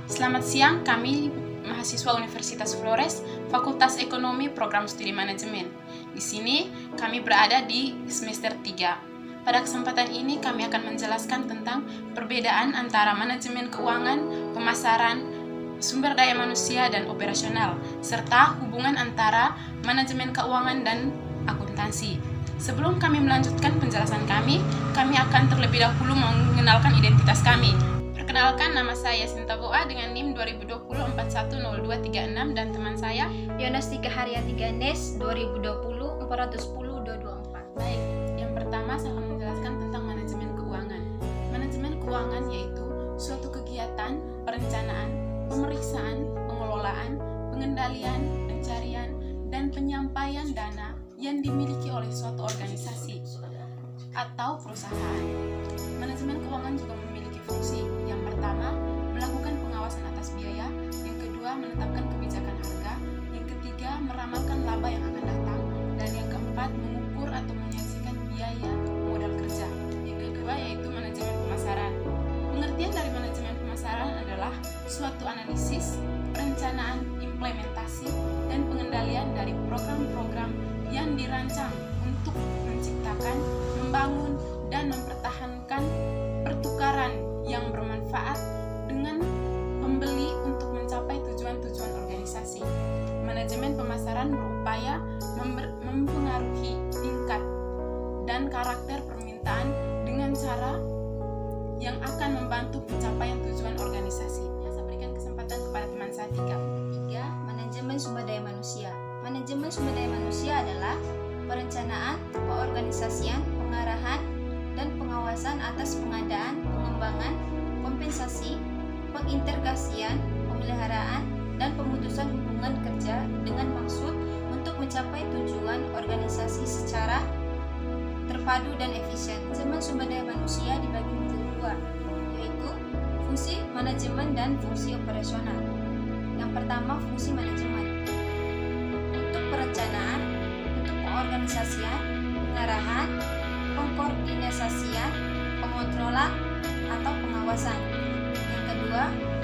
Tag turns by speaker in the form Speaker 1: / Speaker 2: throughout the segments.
Speaker 1: Selamat siang, kami mahasiswa Universitas Flores, Fakultas Ekonomi Program Studi Manajemen. Di sini kami berada di semester 3. Pada kesempatan ini kami akan menjelaskan tentang perbedaan antara manajemen keuangan, pemasaran, sumber daya manusia, dan operasional, serta hubungan antara manajemen keuangan dan akuntansi. Sebelum kami melanjutkan penjelasan kami akan terlebih dahulu mengenalkan identitas kami. Perkenalkan, nama saya Sinta Boa dengan NIM 2020-410236 dan teman saya
Speaker 2: Yonastika Haryati Ganes 2020-410-224.
Speaker 1: Baik, yang pertama saya akan menjelaskan tentang manajemen keuangan. Manajemen keuangan yaitu suatu kegiatan, perencanaan, pemeriksaan, pengelolaan, pengendalian, pencarian, dan penyampaian dana yang dimiliki oleh suatu organisasi atau perusahaan. Manajemen keuangan juga memiliki fungsi. Yang pertama, melakukan pengawasan atas biaya. Yang kedua, menetapkan kebijakan harga. Yang ketiga, meramalkan laba yang akan datang. Dan yang keempat, mengukur atau menyaksikan biaya modal kerja. Yang kedua yaitu manajemen pemasaran. Pengertian dari manajemen pemasaran adalah suatu analisis, perencanaan, implementasi, dan pengendalian dari program-program yang dirancang untuk menciptakan, membangun, dan mempertahankan pertukaran yang bermanfaat dengan pembeli untuk mencapai tujuan-tujuan organisasi. Manajemen pemasaran berupaya mempengaruhi tingkat dan karakter permintaan dengan cara yang akan membantu pencapaian tujuan organisasi. Saya berikan kesempatan kepada teman saya Tika.
Speaker 2: Manajemen sumber daya manusia. Manajemen sumber daya manusia adalah perencanaan, pengorganisasian, pengarahan, dan pengawasan atas pengadaan, pengembangan, kompensasi, pengintegrasian, pemeliharaan, dan pemutusan hubungan kerja dengan maksud untuk mencapai tujuan organisasi secara terpadu dan efisien. Manajemen sumber daya manusia dibagi menjadi dua, yaitu fungsi manajemen dan fungsi operasional. Yang pertama, fungsi manajemen. Untuk perencanaan, untuk pengorganisasian, pengarahan, pengkoordinasian, pengontrolan, atau pengawasan. Yang kedua,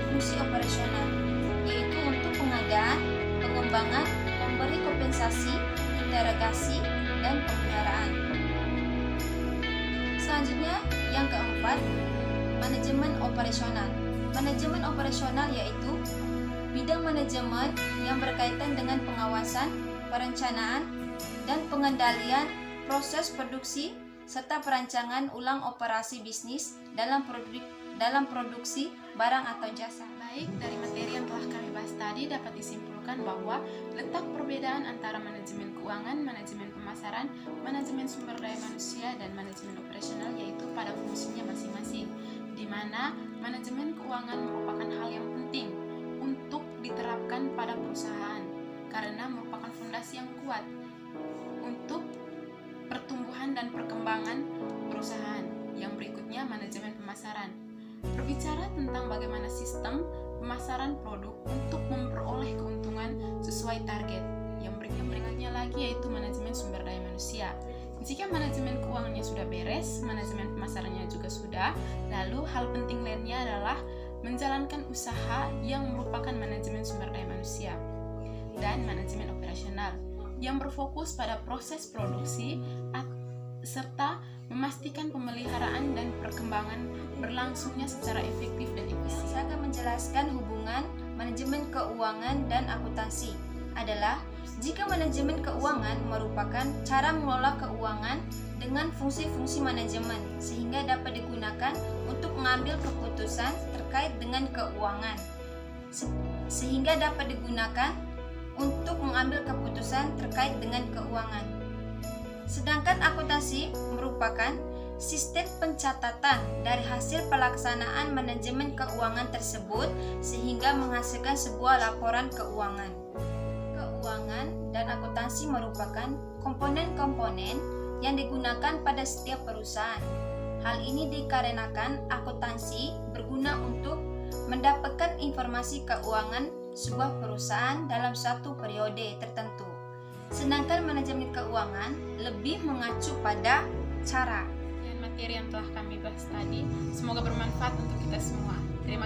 Speaker 2: fungsi operasional, yaitu untuk pengadaan, pengembangan, memberi kompensasi, interogasi, dan pemeliharaan. Selanjutnya, yang keempat, manajemen operasional. Manajemen operasional yaitu bidang manajemen yang berkaitan dengan pengawasan, perencanaan, dan pengendalian proses produksi serta perancangan ulang operasi bisnis dalam produksi barang atau jasa.
Speaker 1: Baik, dari materi yang telah kami bahas tadi dapat disimpulkan bahwa letak perbedaan antara manajemen keuangan, manajemen pemasaran, manajemen sumber daya manusia, dan manajemen operasional yaitu pada fungsinya masing-masing, di mana manajemen keuangan merupakan hal yang penting untuk diterapkan pada perusahaan karena merupakan fondasi yang kuat untuk pertumbuhan dan perkembangan perusahaan. Yang berikutnya, manajemen pemasaran. Berbicara tentang bagaimana sistem pemasaran produk untuk memperoleh keuntungan sesuai target. Yang berikutnya lagi yaitu manajemen sumber daya manusia. Jika manajemen keuangannya sudah beres, manajemen pemasarannya juga sudah, lalu hal penting lainnya adalah menjalankan usaha yang merupakan manajemen sumber daya manusia dan manajemen operasional yang berfokus pada proses produksi serta memastikan pemeliharaan dan perkembangan berlangsungnya secara efektif dan efisien.
Speaker 2: Saya akan menjelaskan hubungan manajemen keuangan dan akuntansi adalah jika manajemen keuangan merupakan cara mengelola keuangan dengan fungsi-fungsi manajemen sehingga dapat digunakan untuk mengambil keputusan terkait dengan keuangan sehingga dapat digunakan untuk mengambil keputusan terkait dengan keuangan. Sedangkan akuntansi merupakan sistem pencatatan dari hasil pelaksanaan manajemen keuangan tersebut sehingga menghasilkan sebuah laporan keuangan. Keuangan dan akuntansi merupakan komponen-komponen yang digunakan pada setiap perusahaan. Hal ini dikarenakan akuntansi berguna untuk mendapatkan informasi keuangan sebuah perusahaan dalam suatu periode tertentu. Sedangkan manajemen keuangan lebih mengacu pada cara.
Speaker 1: Materi yang telah kami bahas tadi semoga bermanfaat untuk kita semua. Terima